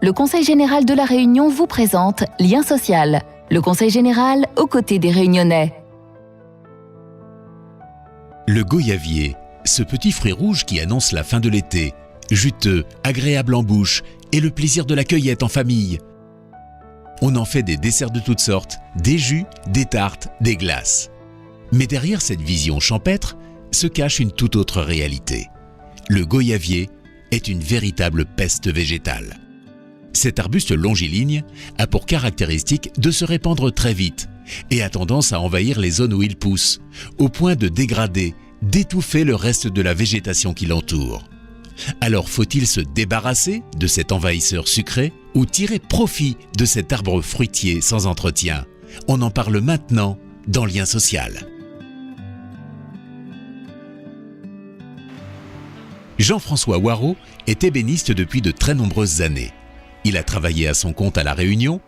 le Conseil général de la Réunion vous présente Lien social, le Conseil général aux côtés des Réunionnais. Le goyavier, ce petit fruit rouge qui annonce la fin de l'été, juteux, agréable en bouche et le plaisir de la cueillette en famille. On en fait des desserts de toutes sortes, des jus, des tartes, des glaces. Mais derrière cette vision champêtre se cache une toute autre réalité. Le goyavier est une véritable peste végétale. Cet arbuste longiligne a pour caractéristique de se répandre très vite et a tendance à envahir les zones où il pousse, au point de dégrader, d'étouffer le reste de la végétation qui l'entoure. Alors faut-il se débarrasser de cet envahisseur sucré ou tirer profit de cet arbre fruitier sans entretien? On en parle maintenant dans Lien social. Jean-François Waro est ébéniste depuis de très nombreuses années. Il a travaillé à son compte à La Réunion,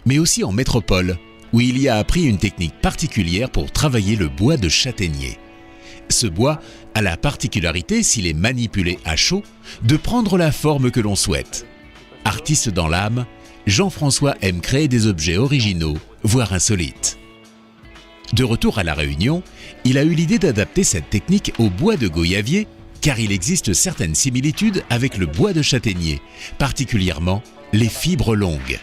mais aussi en métropole, où il y a appris une technique particulière pour travailler le bois de châtaignier. Ce bois a la particularité, s'il est manipulé à chaud, de prendre la forme que l'on souhaite. Artiste dans l'âme, Jean-François aime créer des objets originaux, voire insolites. De retour à La Réunion, il a eu l'idée d'adapter cette technique au bois de goyavier, car il existe certaines similitudes avec le bois de châtaignier, particulièrement les fibres longues.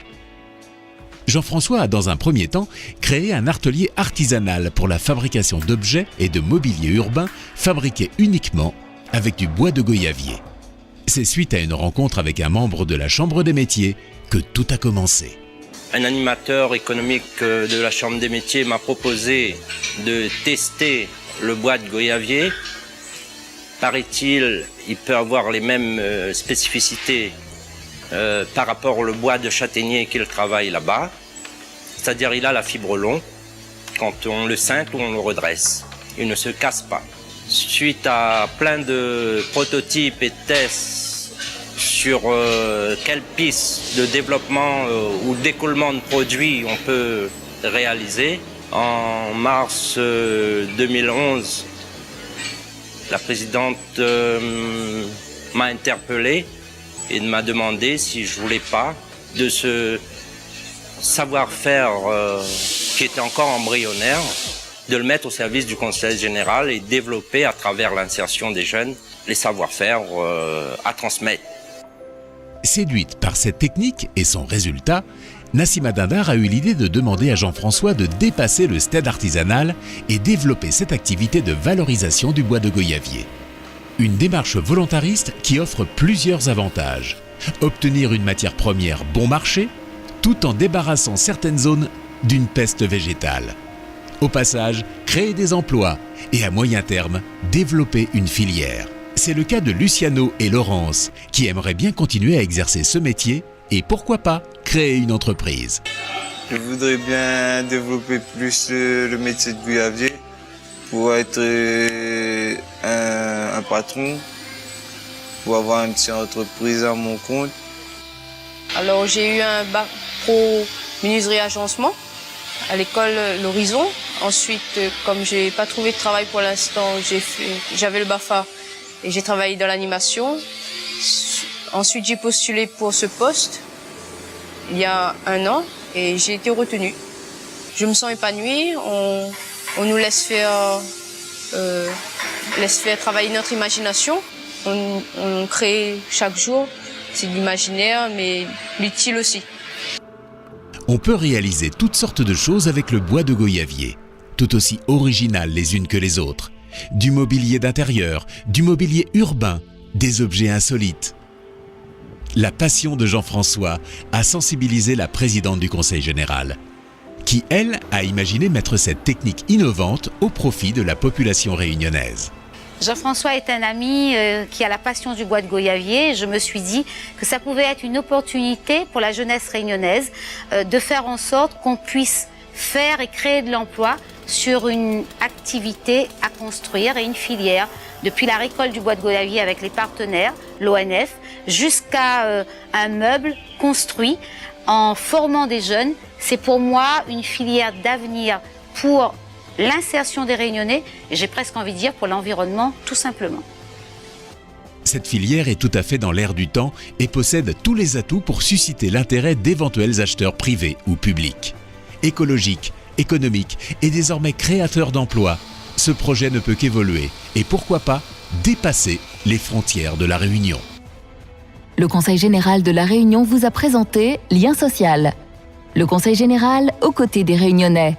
Jean-François a dans un premier temps créé un atelier artisanal pour la fabrication d'objets et de mobilier urbain fabriqués uniquement avec du bois de goyavier. C'est suite à une rencontre avec un membre de la Chambre des métiers que tout a commencé. Un animateur économique de la Chambre des métiers m'a proposé de tester le bois de goyavier. Paraît-il, il peut avoir les mêmes spécificités par rapport au bois de châtaignier qu'il travaille là-bas. C'est-à-dire il a la fibre longue. Quand on le ceinte ou on le redresse, il ne se casse pas. Suite à plein de prototypes et de tests sur quelle piste de développement ou d'écoulement de produits on peut réaliser, en mars 2011, la présidente m'a interpellé et m'a demandé si je voulais pas de ce savoir-faire qui était encore embryonnaire, de le mettre au service du Conseil général et développer à travers l'insertion des jeunes les savoir-faire à transmettre. Séduite par cette technique et son résultat, Nassima Dindar a eu l'idée de demander à Jean-François de dépasser le stade artisanal et développer cette activité de valorisation du bois de goyavier. Une démarche volontariste qui offre plusieurs avantages. Obtenir une matière première bon marché, tout en débarrassant certaines zones d'une peste végétale. Au passage, créer des emplois et à moyen terme, développer une filière. C'est le cas de Luciano et Laurence qui aimeraient bien continuer à exercer ce métier et pourquoi pas créer une entreprise. Je voudrais bien développer plus le métier de goyavier pour être un patron, pour avoir une petite entreprise à mon compte. Alors j'ai eu un bac pro menuiserie agencement à l'école L'Horizon. Ensuite, comme j'ai pas trouvé de travail pour l'instant, j'avais le BAFA et j'ai travaillé dans l'animation. Ensuite, j'ai postulé pour ce poste il y a 1 an et j'ai été retenue. Je me sens épanouie, on nous laisse faire travailler notre imagination. On crée chaque jour, c'est de l'imaginaire mais l'utile aussi. On peut réaliser toutes sortes de choses avec le bois de goyavier, tout aussi originales les unes que les autres. Du mobilier d'intérieur, du mobilier urbain, des objets insolites. La passion de Jean-François a sensibilisé la présidente du Conseil général, qui, elle, a imaginé mettre cette technique innovante au profit de la population réunionnaise. Jean-François est un ami qui a la passion du bois de goyavier. Je me suis dit que ça pouvait être une opportunité pour la jeunesse réunionnaise de faire en sorte qu'on puisse faire et créer de l'emploi sur une activité à construire et une filière, depuis la récolte du bois de goyavier avec les partenaires, l'ONF, jusqu'à un meuble construit en formant des jeunes. C'est pour moi une filière d'avenir pour l'insertion des Réunionnais, et j'ai presque envie de dire pour l'environnement, tout simplement. Cette filière est tout à fait dans l'air du temps et possède tous les atouts pour susciter l'intérêt d'éventuels acheteurs privés ou publics. Écologique, économique et désormais créateur d'emplois, ce projet ne peut qu'évoluer et pourquoi pas dépasser les frontières de La Réunion. Le Conseil général de La Réunion vous a présenté Lien social. Le Conseil général aux côtés des Réunionnais.